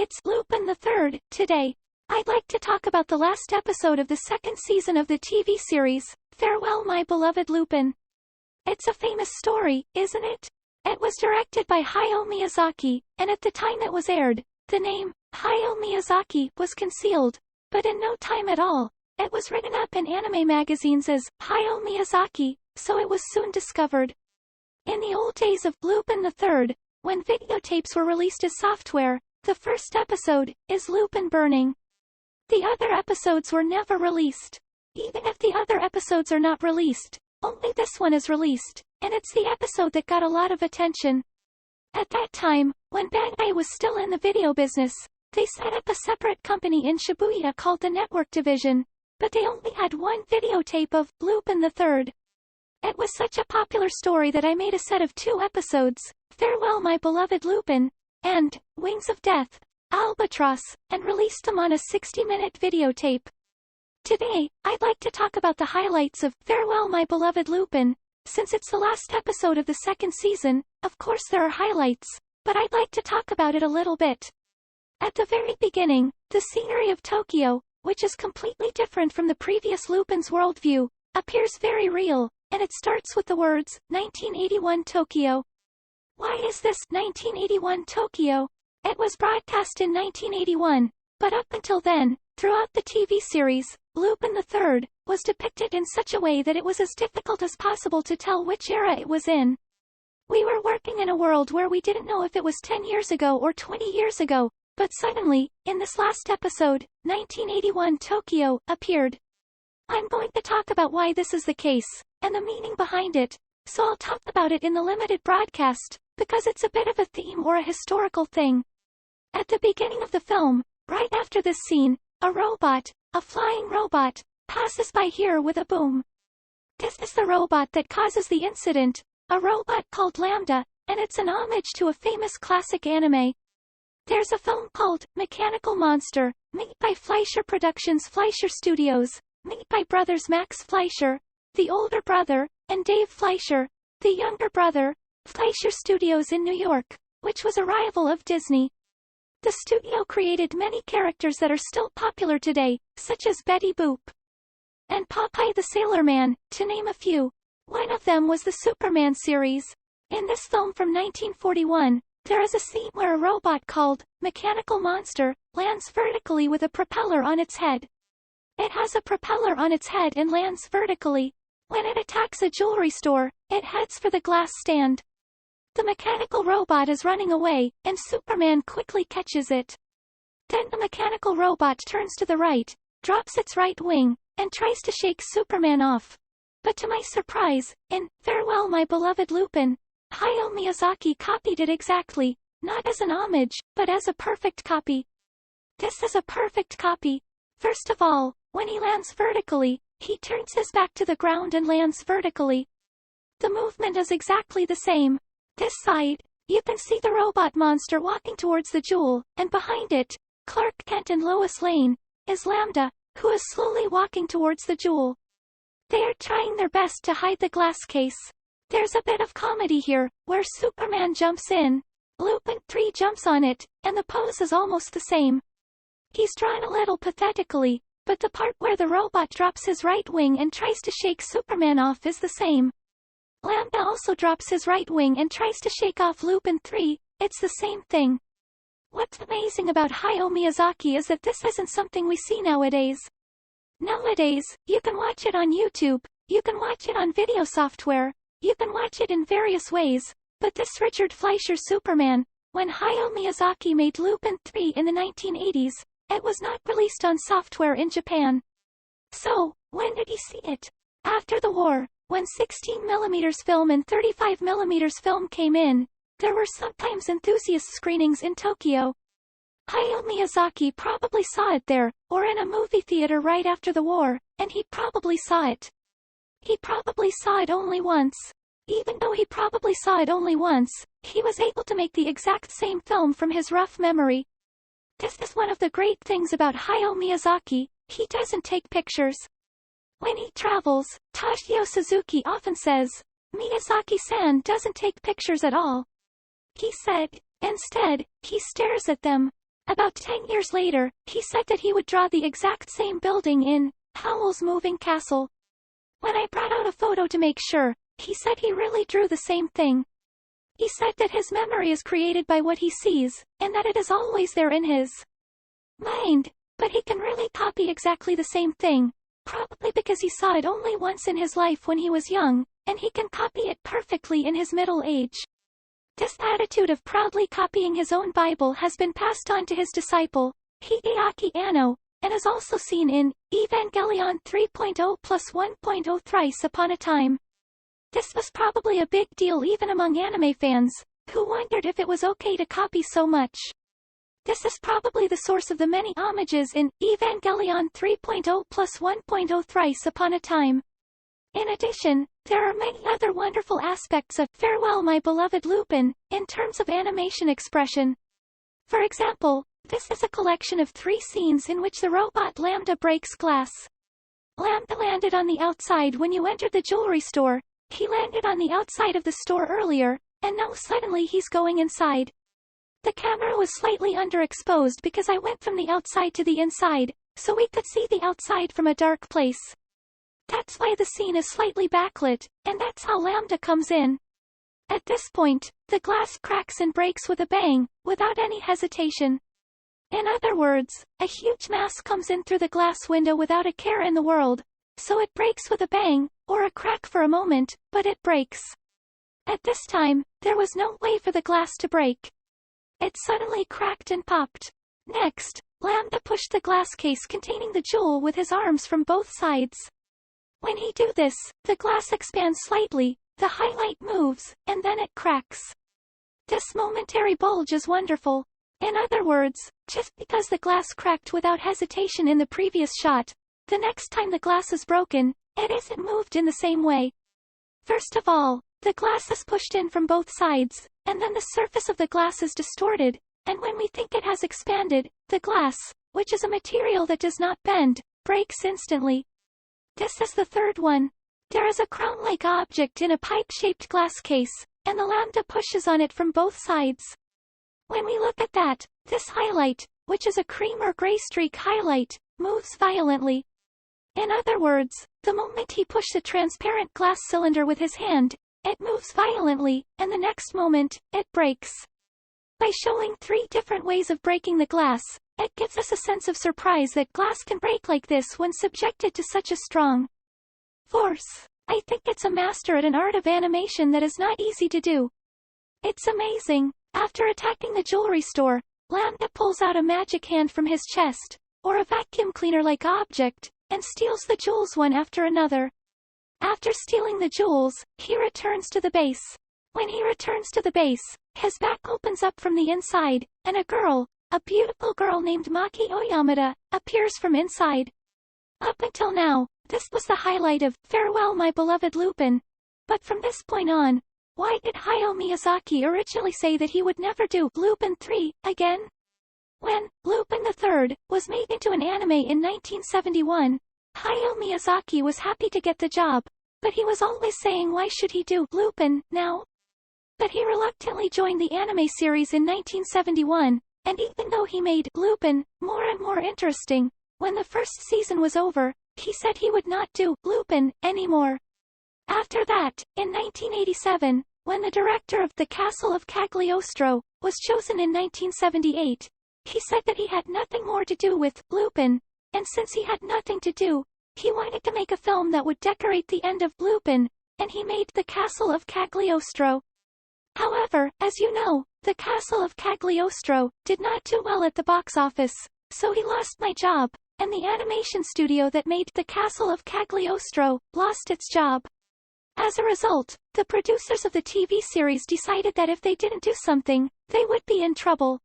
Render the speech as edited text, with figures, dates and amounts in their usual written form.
It's Lupin the Third. Today, I'd like to talk about the last episode of the second season of the TV series, Farewell My Beloved Lupin. It's a famous story, isn't it? It was directed by Hayao Miyazaki, and at the time it was aired, the name, Hayao Miyazaki, was concealed, but in no time at all, it was written up in anime magazines as Hayao Miyazaki, so it was soon discovered. In the old days of Lupin the Third, when videotapes were released as software, the first episode is Lupin burning. The other episodes were never released. Even if the other episodes are not released, only this one is released, and it's the episode that got a lot of attention. At that time, when Bandai was still in the video business, they set up a separate company in Shibuya called the Network Division, but they only had one videotape of Lupin the Third. It was such a popular story that I made a set of 2 episodes, Farewell My Beloved Lupin, and Wings of Death, Albatross, and released them on a 60-minute videotape. Today, I'd like to talk about the highlights of Farewell My Beloved Lupin. Since it's the last episode of the second season, of course there are highlights, but I'd like to talk about it a little bit. At the very beginning, the scenery of Tokyo, which is completely different from the previous Lupin's worldview, appears very real, and it starts with the words, 1981 Tokyo. Why is this 1981 Tokyo? It was broadcast in 1981, but up until then, throughout the TV series, Lupin the Third was depicted in such a way that it was as difficult as possible to tell which era it was in. We were working in a world where we didn't know if it was 10 years ago or 20 years ago, but suddenly, in this last episode, 1981 Tokyo appeared. I'm going to talk about why this is the case, and the meaning behind it, so I'll talk about it in the limited broadcast, because it's a bit of a theme or a historical thing. At the beginning of the film, right after this scene, a robot, a flying robot, passes by here with a boom. This is the robot that causes the incident, a robot called Lambda, and it's an homage to a famous classic anime. There's a film called Mechanical Monster, made by Fleischer Productions Fleischer Studios, made by brothers Max Fleischer, the older brother, and Dave Fleischer, the younger brother, Fleischer Studios in New York, which was a rival of Disney. The studio created many characters that are still popular today, such as Betty Boop and Popeye the Sailor Man, to name a few. One of them was the Superman series. In this film from 1941, there is a scene where a robot called Mechanical Monster lands vertically with a propeller on its head. It has a propeller on its head and lands vertically. When it attacks a jewelry store, it heads for the glass stand. The mechanical robot is running away, and Superman quickly catches it. Then the mechanical robot turns to the right, drops its right wing, and tries to shake Superman off. But to my surprise, in Farewell My Beloved Lupin, Hayao Miyazaki copied it exactly, not as an homage, but as a perfect copy. This is a perfect copy. First of all, when he lands vertically, he turns his back to the ground and lands vertically. The movement is exactly the same. This side, you can see the robot monster walking towards the jewel, and behind it, Clark Kent and Lois Lane, is Lambda, who is slowly walking towards the jewel. They are trying their best to hide the glass case. There's a bit of comedy here, where Superman jumps in. Lupin 3 jumps on it, and the pose is almost the same. He's drawn a little pathetically, but the part where the robot drops his right wing and tries to shake Superman off is the same. Lambda also drops his right wing and tries to shake off Lupin 3, it's the same thing. What's amazing about Hayao Miyazaki is that this isn't something we see nowadays. Nowadays, you can watch it on YouTube, you can watch it on video software, you can watch it in various ways, but this Richard Fleischer Superman, when Hayao Miyazaki made Lupin 3 in the 1980s, it was not released on software in Japan. So, when did he see it? After the war, when 16mm film and 35mm film came in, there were sometimes enthusiast screenings in Tokyo. Hayao Miyazaki probably saw it there, or in a movie theater right after the war, and he probably saw it. He probably saw it only once. Even though he probably saw it only once, he was able to make the exact same film from his rough memory. This is one of the great things about Hayao Miyazaki, he doesn't take pictures. When he travels, Toshio Suzuki often says, Miyazaki-san doesn't take pictures at all. He said, instead, he stares at them. About 10 years later, he said that he would draw the exact same building in Howl's Moving Castle. When I brought out a photo to make sure, he said he really drew the same thing. He said that his memory is created by what he sees, and that it is always there in his mind, but he can really copy exactly the same thing, probably because he saw it only once in his life when he was young, and he can copy it perfectly in his middle age. This attitude of proudly copying his own Bible has been passed on to his disciple, Hideaki Anno, and is also seen in Evangelion 3.0 plus 1.0 Thrice Upon a Time. This was probably a big deal even among anime fans, who wondered if it was okay to copy so much. This is probably the source of the many homages in Evangelion 3.0 plus 1.0 Thrice Upon a Time. In addition, there are many other wonderful aspects of Farewell My Beloved Lupin, in terms of animation expression. For example, this is a collection of 3 scenes in which the robot Lambda breaks glass. Lambda landed on the outside when you entered the jewelry store, he landed on the outside of the store earlier, and now suddenly he's going inside. The camera was slightly underexposed because I went from the outside to the inside, so we could see the outside from a dark place. That's why the scene is slightly backlit, and that's how Lambda comes in. At this point, the glass cracks and breaks with a bang, without any hesitation. In other words, a huge mass comes in through the glass window without a care in the world, so it breaks with a bang, or a crack for a moment, but it breaks. At this time, there was no way for the glass to break. It suddenly cracked and popped. Next, Lambda pushed the glass case containing the jewel with his arms from both sides. When he do this, the glass expands slightly, the highlight moves, and then it cracks. This momentary bulge is wonderful. In other words, just because the glass cracked without hesitation in the previous shot, the next time the glass is broken, it isn't moved in the same way. First of all, the glass is pushed in from both sides, and then the surface of the glass is distorted, and when we think it has expanded, the glass, which is a material that does not bend, breaks instantly. This is the third one. There is a crown-like object in a pipe-shaped glass case, and the Lambda pushes on it from both sides. When we look at that, this highlight, which is a cream or gray streak highlight, moves violently. In other words, the moment he pushed the transparent glass cylinder with his hand, it moves violently, and the next moment, it breaks. By showing 3 different ways of breaking the glass, it gives us a sense of surprise that glass can break like this when subjected to such a strong force. I think it's a master at an art of animation that is not easy to do. It's amazing. After attacking the jewelry store, Lambda pulls out a magic hand from his chest, or a vacuum cleaner-like object, and steals the jewels one after another. After stealing the jewels, he returns to the base. When he returns to the base, his back opens up from the inside, and a girl, a beautiful girl named Maki Oyamada, appears from inside. Up until now, this was the highlight of Farewell My Beloved Lupin. But from this point on, why did Hayao Miyazaki originally say that he would never do Lupin 3 again? When Lupin III was made into an anime in 1971, Hayao Miyazaki was happy to get the job, but he was always saying why should he do Lupin now? But he reluctantly joined the anime series in 1971, and even though he made Lupin more and more interesting, when the first season was over, he said he would not do Lupin anymore. After that, in 1987, when the director of The Castle of Cagliostro was chosen in 1978, he said that he had nothing more to do with Lupin, and since he had nothing to do, he wanted to make a film that would decorate the end of Lupin, and he made The Castle of Cagliostro. However, as you know, The Castle of Cagliostro did not do well at the box office, so he lost my job, and the animation studio that made The Castle of Cagliostro lost its job. As a result, the producers of the TV series decided that if they didn't do something, they would be in trouble.